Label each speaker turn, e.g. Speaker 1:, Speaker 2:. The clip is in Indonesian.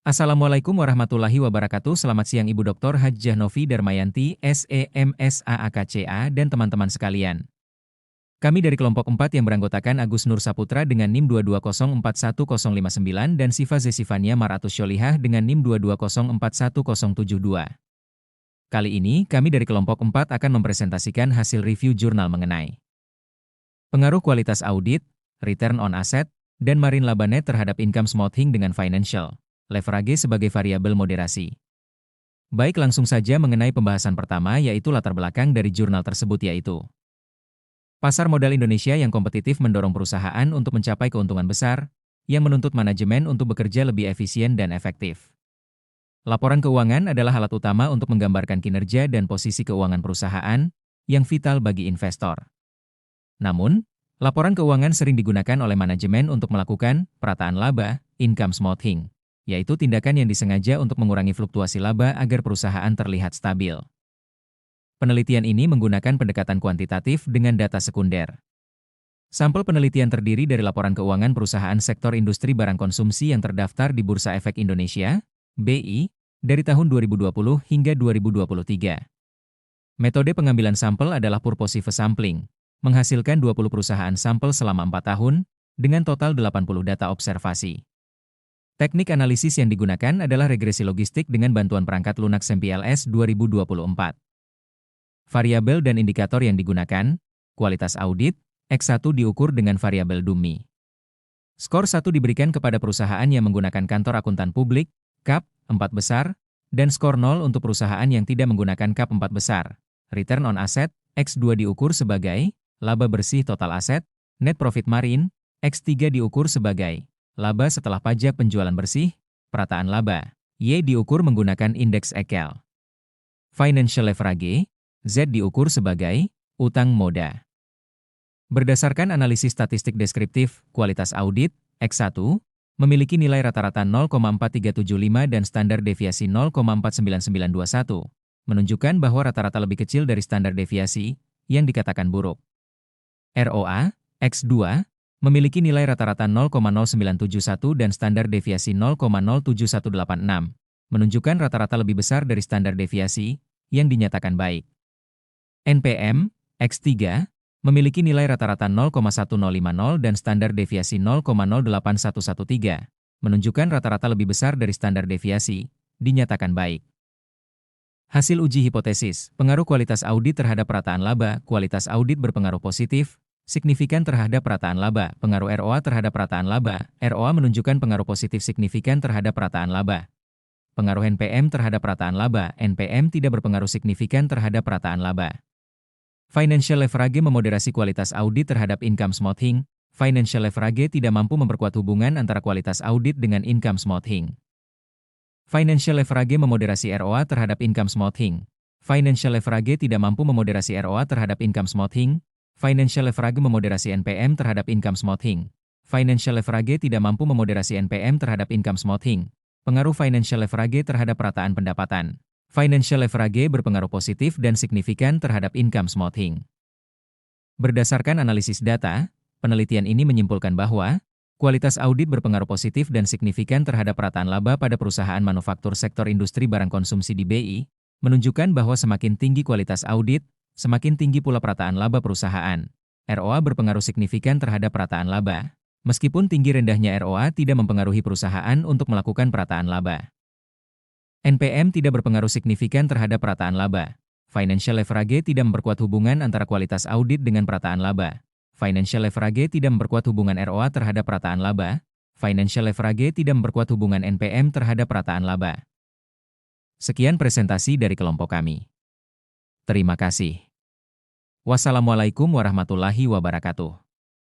Speaker 1: Assalamualaikum warahmatullahi wabarakatuh. Selamat siang Ibu Dr. Hajjah Novi Darmayanti, SEMSAAKCA dan teman-teman sekalian. Kami dari kelompok 4 yang beranggotakan Agus Nur Saputra dengan NIM 220411059 dan Sifa Zesifania Maratus Syolihah dengan NIM 220411072. Kali ini, kami dari kelompok 4 akan mempresentasikan hasil review jurnal mengenai pengaruh kualitas audit, return on asset, dan marine laba net terhadap income smoothing dengan financial leverage sebagai variabel moderasi. Baik, langsung saja mengenai pembahasan pertama, yaitu latar belakang dari jurnal tersebut, yaitu pasar modal Indonesia yang kompetitif mendorong perusahaan untuk mencapai keuntungan besar, yang menuntut manajemen untuk bekerja lebih efisien dan efektif. Laporan keuangan adalah alat utama untuk menggambarkan kinerja dan posisi keuangan perusahaan, yang vital bagi investor. Namun, laporan keuangan sering digunakan oleh manajemen untuk melakukan perataan laba, income smoothing, yaitu tindakan yang disengaja untuk mengurangi fluktuasi laba agar perusahaan terlihat stabil. Penelitian ini menggunakan pendekatan kuantitatif dengan data sekunder. Sampel penelitian terdiri dari laporan keuangan perusahaan sektor industri barang konsumsi yang terdaftar di Bursa Efek Indonesia, BI, dari tahun 2020 hingga 2023. Metode pengambilan sampel adalah purposive sampling, menghasilkan 20 perusahaan sampel selama 4 tahun, dengan total 80 data observasi. Teknik analisis yang digunakan adalah regresi logistik dengan bantuan perangkat lunak MPLS 2024. Variabel dan indikator yang digunakan, kualitas audit, X1 diukur dengan variabel DUMI. Skor 1 diberikan kepada perusahaan yang menggunakan kantor akuntan publik, KAP, 4 besar, dan skor 0 untuk perusahaan yang tidak menggunakan KAP 4 besar. Return on asset, X2 diukur sebagai laba bersih total aset, net profit margin, X3 diukur sebagai laba setelah pajak penjualan bersih, perataan laba. Y diukur menggunakan indeks Excel. Financial leverage, Z diukur sebagai utang moda. Berdasarkan analisis statistik deskriptif, kualitas audit, X1, memiliki nilai rata-rata 0,4375 dan standar deviasi 0,49921, menunjukkan bahwa rata-rata lebih kecil dari standar deviasi yang dikatakan buruk. ROA, X2, memiliki nilai rata-rata 0,0971 dan standar deviasi 0,07186, menunjukkan rata-rata lebih besar dari standar deviasi yang dinyatakan baik. NPM, X3, memiliki nilai rata-rata 0,1050 dan standar deviasi 0,08113, menunjukkan rata-rata lebih besar dari standar deviasi dinyatakan baik. Hasil uji hipotesis, pengaruh kualitas audit terhadap perataan laba. Kualitas audit berpengaruh positif signifikan terhadap perataan laba. Pengaruh ROA terhadap perataan laba. ROA menunjukkan pengaruh positif signifikan terhadap perataan laba. Pengaruh NPM terhadap perataan laba. NPM tidak berpengaruh signifikan terhadap perataan laba. Financial leverage memoderasi kualitas audit terhadap income smoothing. Financial leverage tidak mampu memperkuat hubungan antara kualitas audit dengan income smoothing. Financial leverage memoderasi ROA terhadap income smoothing. Financial leverage tidak mampu memoderasi ROA terhadap income smoothing. Financial leverage memoderasi NPM terhadap income smoothing. Financial leverage tidak mampu memoderasi NPM terhadap income smoothing. Pengaruh financial leverage terhadap perataan pendapatan. Financial leverage berpengaruh positif dan signifikan terhadap income smoothing. Berdasarkan analisis data, penelitian ini menyimpulkan bahwa kualitas audit berpengaruh positif dan signifikan terhadap perataan laba pada perusahaan manufaktur sektor industri barang konsumsi di BI, menunjukkan bahwa semakin tinggi kualitas audit, semakin tinggi pula perataan laba perusahaan. ROA berpengaruh signifikan terhadap perataan laba. Meskipun tinggi rendahnya ROA tidak mempengaruhi perusahaan untuk melakukan perataan laba. NPM tidak berpengaruh signifikan terhadap perataan laba. Financial leverage tidak memperkuat hubungan antara kualitas audit dengan perataan laba. Financial leverage tidak memperkuat hubungan ROA terhadap perataan laba. Financial leverage tidak memperkuat hubungan NPM terhadap perataan laba. Sekian presentasi dari kelompok kami. Terima kasih. Wassalamualaikum warahmatullahi wabarakatuh.